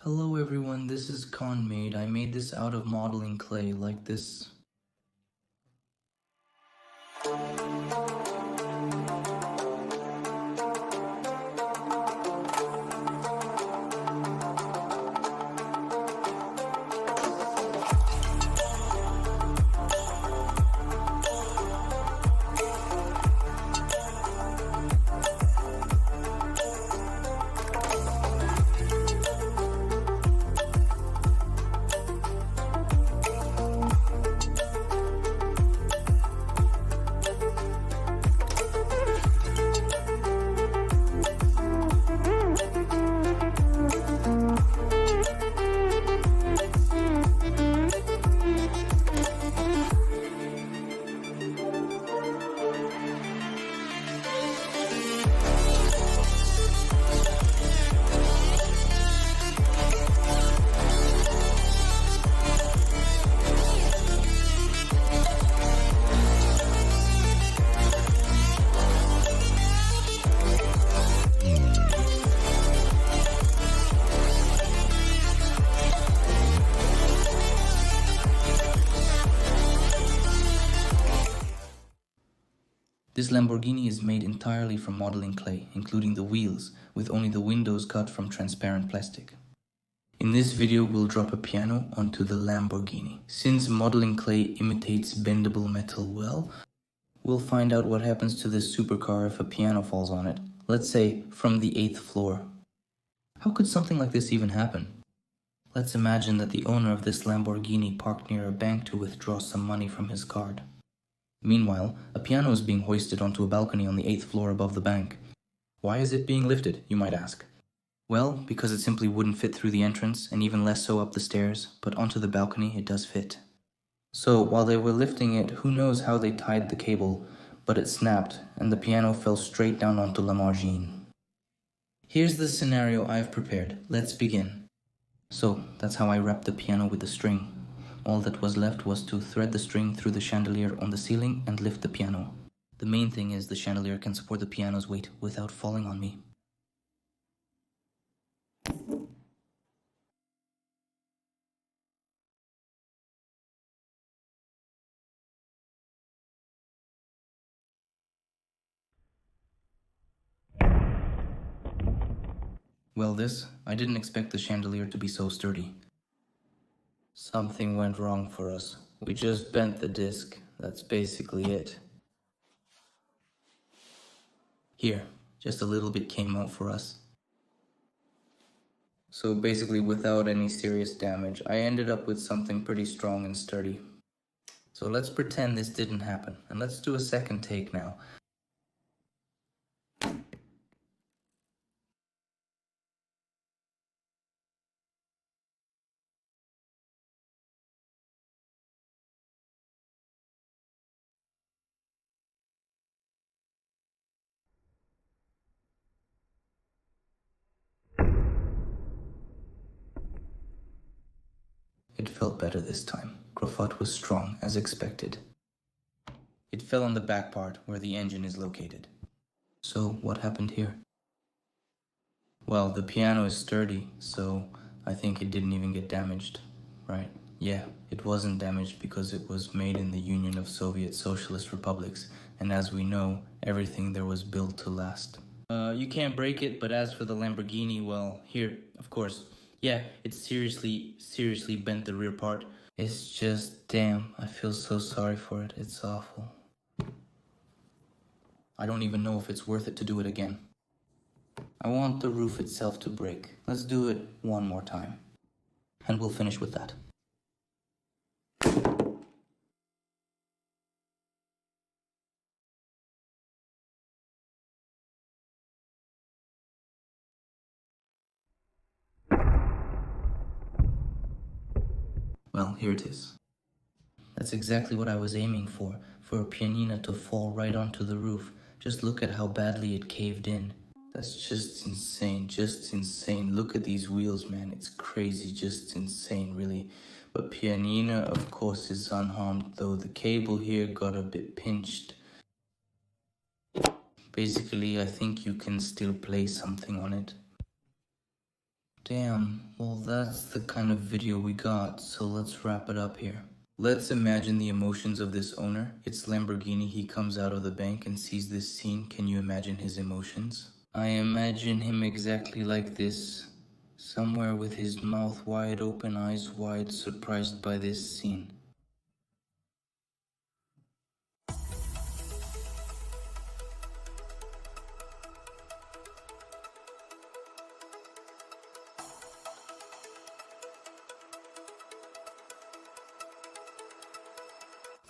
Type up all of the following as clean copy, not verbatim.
Hello everyone, this is Conmade. I made this out of modeling clay like this. This Lamborghini is made entirely from modeling clay, including the wheels, with only the windows cut from transparent plastic. In this video, we'll drop a piano onto the Lamborghini. Since modeling clay imitates bendable metal well, we'll find out what happens to this supercar if a piano falls on it. Let's say from the 8th floor. How could something like this even happen? Let's imagine that the owner of this Lamborghini parked near a bank to withdraw some money from his card. Meanwhile, a piano is being hoisted onto a balcony on the 8th floor above the bank. Why is it being lifted, you might ask? Well, because it simply wouldn't fit through the entrance, and even less so up the stairs, but onto the balcony it does fit. So, while they were lifting it, who knows how they tied the cable, but it snapped, and the piano fell straight down onto Lamborghini. Here's the scenario I've prepared. Let's begin. So, that's how I wrapped the piano with the string. All that was left was to thread the string through the chandelier on the ceiling and lift the piano. The main thing is the chandelier can support the piano's weight without falling on me. Well, I didn't expect the chandelier to be so sturdy. Something went wrong for us. We just bent the disc. That's basically it. Here, just a little bit came out for us. So basically, without any serious damage, I ended up with something pretty strong and sturdy. So let's pretend this didn't happen, and let's do a second take now. It felt better this time. Graphite was strong, as expected. It fell on the back part, where the engine is located. So, what happened here? Well, the piano is sturdy, so I think it didn't even get damaged, right? Yeah, it wasn't damaged because it was made in the Union of Soviet Socialist Republics, and as we know, everything there was built to last. You can't break it, but as for the Lamborghini, well, here, of course. Yeah, it seriously bent the rear part. It's just, damn, I feel so sorry for it. It's awful. I don't even know if it's worth it to do it again. I want the roof itself to break. Let's do it one more time. And we'll finish with that. Well, here it is. That's exactly what I was aiming for a pianino to fall right onto the roof. Just look at how badly it caved in. That's just insane. Look at these wheels, man. It's crazy, just insane, really. But pianino, of course, is unharmed, though the cable here got a bit pinched. Basically, I think you can still play something on it. Damn, well that's the kind of video we got, so let's wrap it up here. Let's imagine the emotions of this owner. It's Lamborghini, he comes out of the bank and sees this scene. Can you imagine his emotions? I imagine him exactly like this, somewhere with his mouth wide open, eyes wide, surprised by this scene.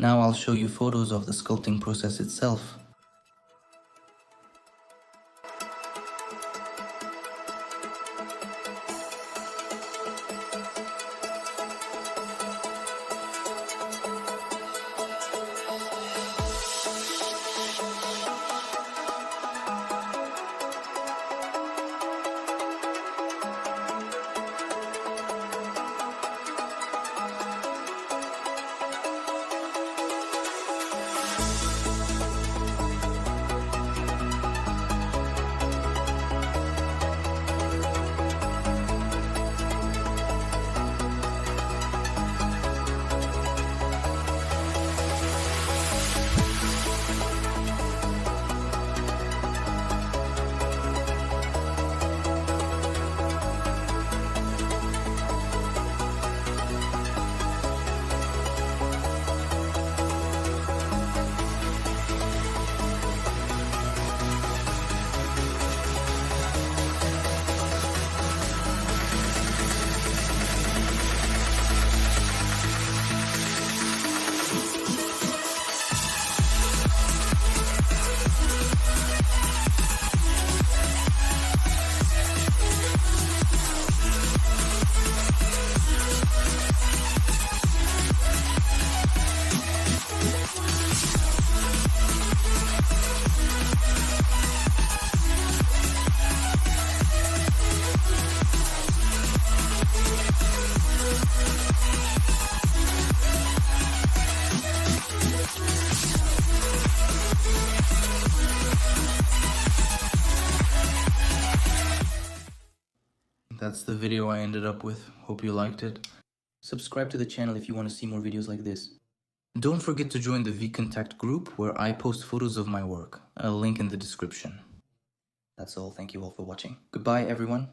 Now I'll show you photos of the sculpting process itself. That's the video I ended up with. Hope you liked it. Subscribe to the channel if you want to see more videos like this. Don't forget to join the VContact group where I post photos of my work. A link in the description. That's all. Thank you all for watching. Goodbye, everyone.